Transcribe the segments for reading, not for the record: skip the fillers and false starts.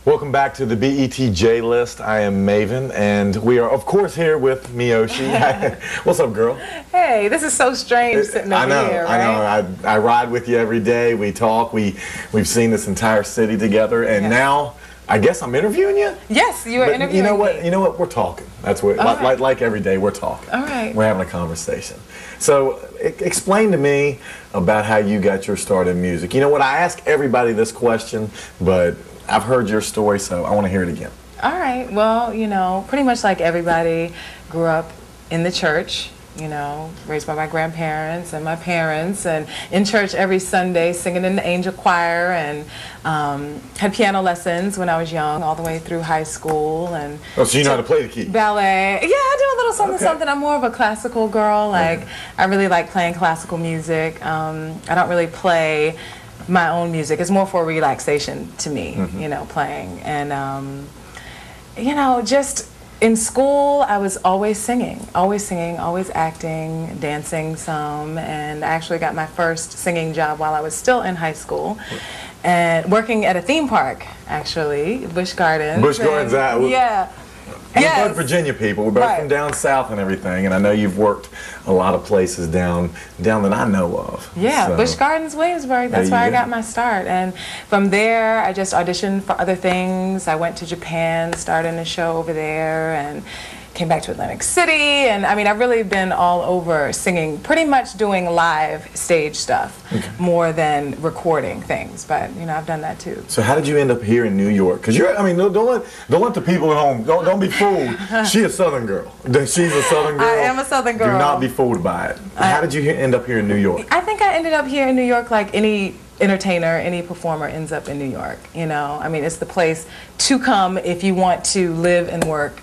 Welcome back to the BET List. I am Maven, and we are, of course, here with Myoshi. What's up, girl? Hey, this is so strange sitting over here, right? I know. I ride with you every day. We talk. We've seen this entire city together, and now I guess I'm interviewing you. Yes, you are interviewing you know what? me. You know what? We're talking. That's what. Like every day, we're talking. All right. We're having a conversation. So, explain to me about how you got your start in music. You know what? I ask everybody this question, but I've heard your story, so I want to hear it again. All right. Well, you know, pretty much like everybody, grew up in the church, you know, raised by my grandparents and my parents, and in church every Sunday, singing in the angel choir, and had piano lessons when I was young, all the way through high school. And oh, so you know how to play the key? Ballet. Yeah, I do a little something, something. I'm more of a classical girl. Like, I really like playing classical music. I don't really play my own music. It's more for relaxation to me, you know, playing. And, you know, just in school, I was always singing, always acting, dancing some. And I actually got my first singing job while I was still in high school. And working at a theme park, actually, Busch Gardens. Busch Gardens, yeah. We're both Virginia people. We're both from down south and everything, and I know you've worked a lot of places down that I know of. Yeah, so. Busch Gardens, Williamsburg. That's where I got my start, and from there I just auditioned for other things. I went to Japan, started a show over there, and came back to Atlantic City, and I mean, I've really been all over singing, pretty much doing live stage stuff more than recording things, but you know, I've done that too. So how did you end up here in New York? Because you're, I mean, don't let the people at home, don't be fooled. She's a Southern girl. She's a Southern girl. I am a Southern girl. Do not be fooled by it. How did you end up here in New York? I think I ended up here in New York like any entertainer, any performer ends up in New York, you know? I mean, it's the place to come if you want to live and work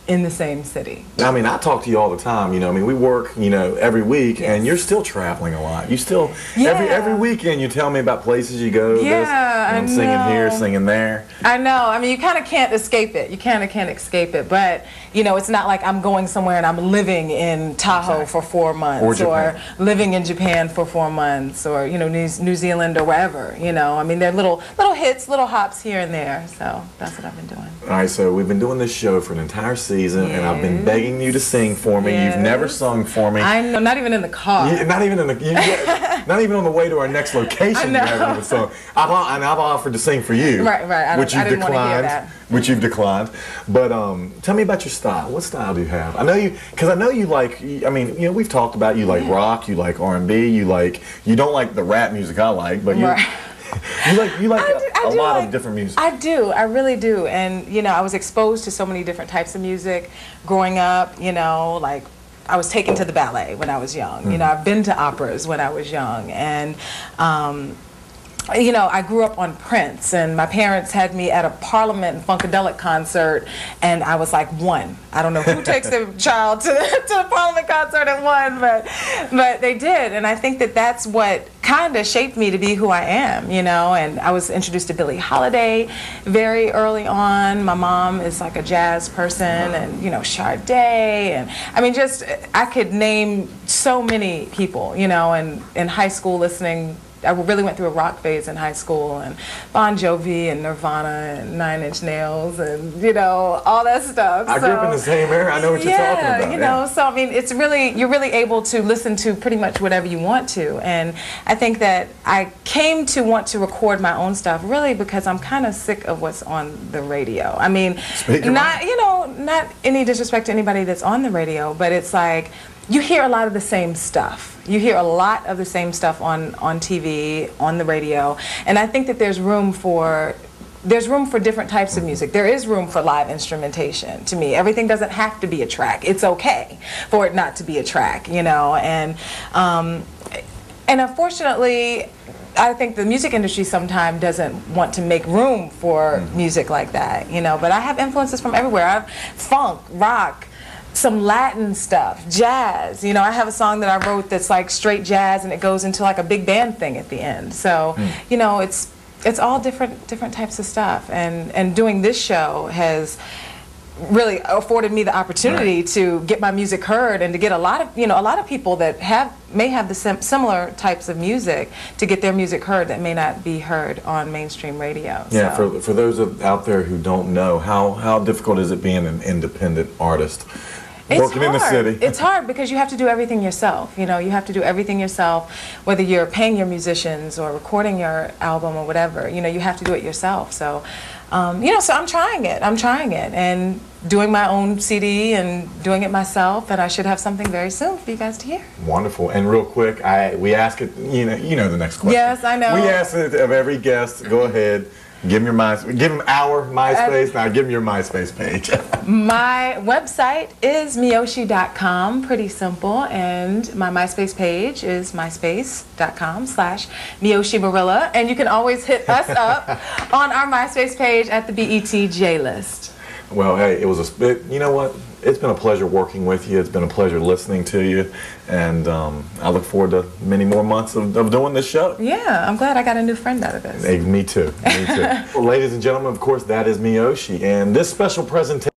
in the same city. I mean, I talk to you all the time, you know, I mean, we work, you know, every week, and you're still traveling a lot. You still, every weekend you tell me about places you go, I know. singing here, singing there. I know, I mean, you kind of can't escape it. You kind of can't escape it, but, you know, it's not like I'm going somewhere and I'm living in Tahoe for 4 months, or living in Japan for 4 months, or, you know, New Zealand or wherever, you know. I mean, they're little hits, little hops here and there, so that's what I've been doing. All right, so we've been doing this show for an entire season, and I've been begging you to sing for me. You've never sung for me. I know, not even in the car. Not even not even on the way to our next location. You haven't even sung. I've offered to sing for you, right. Which you've I didn't want to hear that. Which you've declined. But tell me about your style. What style do you have? I know you, because I know you like. I mean, you know, we've talked about you like rock, you like R&B, you don't like the rap music I like, but you. You like a lot of different music. I do. I really do. And, you know, I was exposed to so many different types of music growing up, you know, like I was taken to the ballet when I was young. You know, I've been to operas when I was young. And, you know, I grew up on Prince, and my parents had me at a Parliament and Funkadelic concert, and I was like 1. I don't know who takes their child to the Parliament concert at 1, but they did, and I think that that's what kind of shaped me to be who I am, you know. And I was introduced to Billie Holiday very early on. My mom is like a jazz person, and, you know, Sade, and I mean, just, I could name so many people, you know, and in high school listening. I really went through a rock phase in high school, and Bon Jovi and Nirvana and 9 Inch Nails and, you know, all that stuff. I grew up in the same era. I know what you're talking about. You know, so I mean, it's really, you're really able to listen to pretty much whatever you want to. And I think that I came to want to record my own stuff really because I'm kind of sick of what's on the radio. I mean, not any disrespect to anybody that's on the radio, but it's like, you hear a lot of the same stuff. You hear a lot of the same stuff on TV, on the radio, and I think that there's room for different types of music. There is room for live instrumentation, to me. Everything doesn't have to be a track. It's okay for it not to be a track, you know, and unfortunately, I think the music industry sometimes doesn't want to make room for music like that, you know, but I have influences from everywhere. I have funk, rock, some Latin stuff, jazz. You know, I have a song that I wrote that's like straight jazz, and it goes into like a big band thing at the end. So, you know, it's all different types of stuff. And doing this show has really afforded me the opportunity to get my music heard and to get a lot of people that may have the similar types of music to get their music heard that may not be heard on mainstream radio. Yeah, so. for those out there who don't know, how difficult is it being an independent artist? Working in the city. It's hard because you have to do everything yourself. You know, you have to do everything yourself, whether you're paying your musicians or recording your album or whatever. You know, you have to do it yourself. So, you know, so I'm trying it, and doing my own CD and doing it myself, and I should have something very soon for you guys to hear. Wonderful. And real quick, we ask it. You know the next question. Yes, I know. We ask it of every guest. Go ahead. Give them our MySpace. Now give them your MySpace page. My website is Myoshi.com, pretty simple, and my MySpace page is myspace.com/MyoshiMarilla, and you can always hit us up on our MySpace page at the BET J List. Well, hey, you know what? It's been a pleasure working with you. It's been a pleasure listening to you, and I look forward to many more months of doing this show. Yeah, I'm glad I got a new friend out of this. Hey, me too. Well, ladies and gentlemen, of course, that is Myoshi, and this special presentation